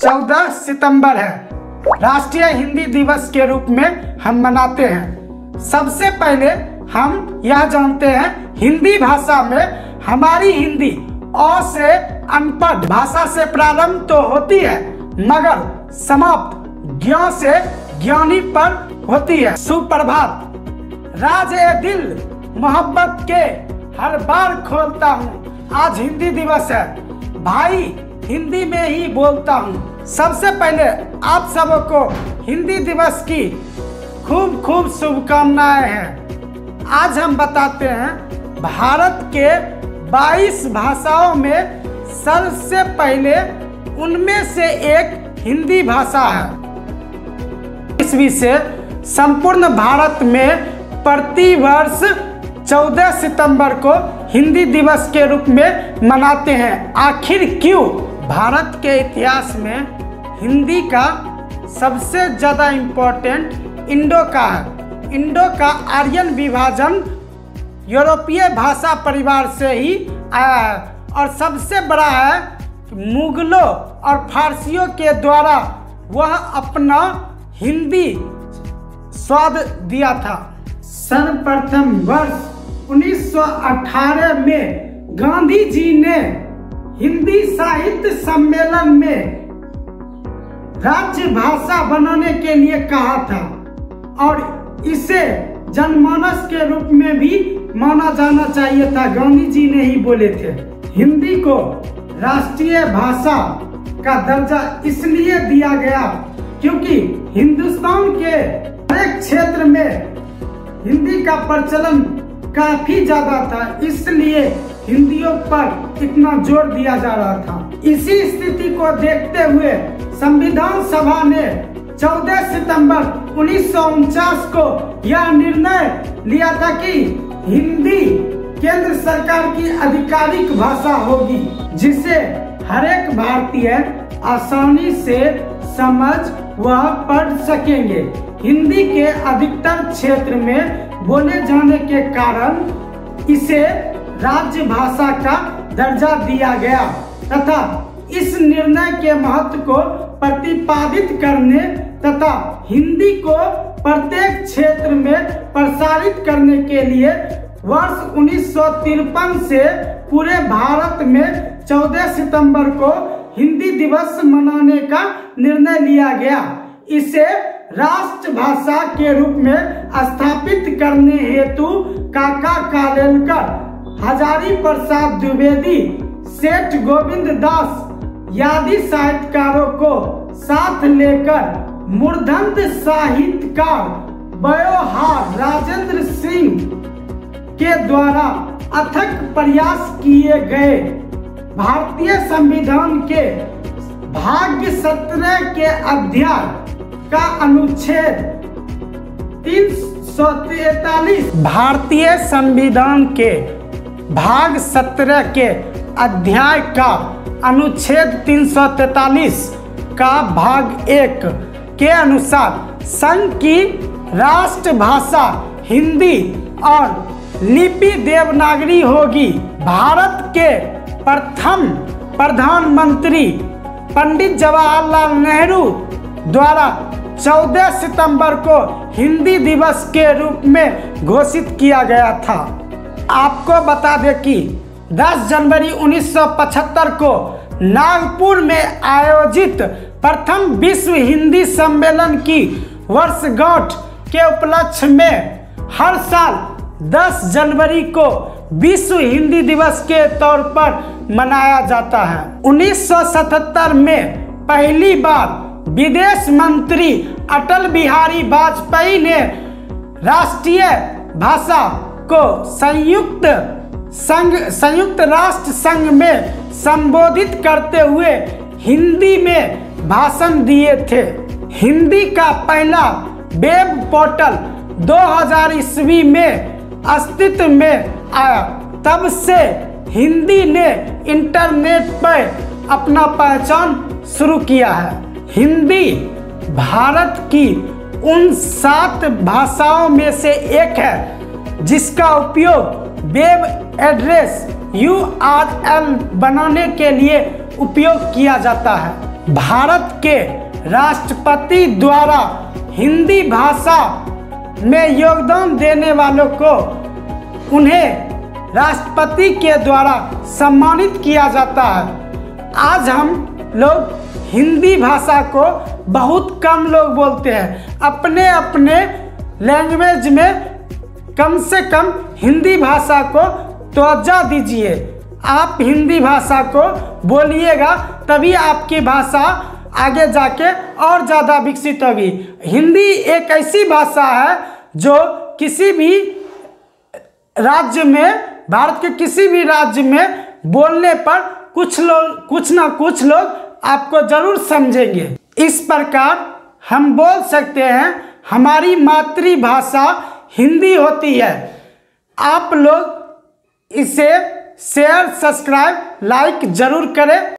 14 सितंबर है, राष्ट्रीय हिंदी दिवस के रूप में हम मनाते हैं। सबसे पहले हम यह जानते हैं हिंदी भाषा में हमारी हिंदी अ से अनपढ़ भाषा से प्रारंभ तो होती है मगर समाप्त ज्ञ से ज्ञानी पर होती है। सुप्रभात, राज ए दिल मोहब्बत के हर बार खोलता हूँ। आज हिंदी दिवस है भाई, हिंदी में ही बोलता हूँ। सबसे पहले आप सबको हिंदी दिवस की खूब खूब शुभकामनाएं हैं। आज हम बताते हैं भारत के 22 भाषाओं में सबसे पहले उनमें से एक हिंदी भाषा है। इस विषय संपूर्ण भारत में प्रति वर्ष 14 सितंबर को हिंदी दिवस के रूप में मनाते हैं। आखिर क्यों? भारत के इतिहास में हिंदी का सबसे ज़्यादा इम्पोर्टेंट इंडो का है। इंडो का आर्यन विभाजन यूरोपीय भाषा परिवार से ही आया है और सबसे बड़ा है मुगलों और फारसियों के द्वारा वह अपना हिंदी स्वाद दिया था। सर्वप्रथम वर्ष 1918 में गांधी जी ने हिंदी साहित्य सम्मेलन में राज्य भाषा बनाने के लिए कहा था और इसे जनमानस के रूप में भी माना जाना चाहिए था। गांधी जी ने ही बोले थे। हिंदी को राष्ट्रीय भाषा का दर्जा इसलिए दिया गया क्योंकि हिंदुस्तान के हर क्षेत्र में हिंदी का प्रचलन काफी ज्यादा था, इसलिए हिंदियों पर इतना जोर दिया जा रहा था। इसी स्थिति को देखते हुए संविधान सभा ने 14 सितंबर 1949 को यह निर्णय लिया था कि हिंदी केंद्र सरकार की आधिकारिक भाषा होगी जिसे हर एक भारतीय आसानी से समझ व पढ़ सकेंगे। हिंदी के अधिकतर क्षेत्र में बोले जाने के कारण इसे राज्य भाषा का दर्जा दिया गया तथा इस निर्णय के महत्व को प्रतिपादित करने तथा हिंदी को प्रत्येक क्षेत्र में प्रसारित करने के लिए वर्ष 1953 से पूरे भारत में 14 सितंबर को हिंदी दिवस मनाने का निर्णय लिया गया। इसे राष्ट्रभाषा के रूप में स्थापित करने हेतु काका कालेलकर, हजारी प्रसाद द्विवेदी, सेठ गोविंद दास आदि साहित्यकारों को साथ लेकर मूर्धन्य साहित्यकार वयोहार राजेंद्र सिंह के द्वारा अथक प्रयास किए गए। भारतीय संविधान के भाग 17 के अध्याय का अनुच्छेद 343 भारतीय संविधान के भाग 17 के अध्याय का अनुच्छेद 343 का भाग 1 के अनुसार संघ की राष्ट्रभाषा हिंदी और लिपि देवनागरी होगी। भारत के प्रथम प्रधानमंत्री पंडित जवाहरलाल नेहरू द्वारा 14 सितंबर को हिंदी दिवस के रूप में घोषित किया गया था। आपको बता दें कि 10 जनवरी 1975 को नागपुर में आयोजित प्रथम विश्व हिंदी सम्मेलन की वर्षगांठ के उपलक्ष्य में हर साल 10 जनवरी को विश्व हिंदी दिवस के तौर पर मनाया जाता है। 1977 में पहली बार विदेश मंत्री अटल बिहारी वाजपेयी ने राष्ट्रीय भाषा को संयुक्त राष्ट्र संघ में संबोधित करते हुए हिंदी में भाषण दिए थे। हिंदी का पहला वेब पोर्टल 2000 ईस्वी में अस्तित्व में आया। तब से हिंदी ने इंटरनेट पर अपना पहचान शुरू किया है। हिंदी भारत की उन 7 भाषाओं में से एक है जिसका उपयोग वेब एड्रेस URL बनाने के लिए उपयोग किया जाता है। भारत के राष्ट्रपति द्वारा हिंदी भाषा में योगदान देने वालों को उन्हें राष्ट्रपति के द्वारा सम्मानित किया जाता है। आज हम लोग हिंदी भाषा को बहुत कम लोग बोलते हैं। अपने अपने लैंग्वेज में कम से कम हिंदी भाषा को तवज्जो दीजिए। आप हिंदी भाषा को बोलिएगा तभी आपकी भाषा आगे जाके और ज़्यादा विकसित होगी। हिंदी एक ऐसी भाषा है जो किसी भी राज्य में, भारत के किसी भी राज्य में बोलने पर कुछ ना कुछ लोग आपको जरूर समझेंगे। इस प्रकार हम बोल सकते हैं हमारी मातृभाषा हिंदी होती है। आप लोग इसे शेयर, सब्सक्राइब, लाइक जरूर करें।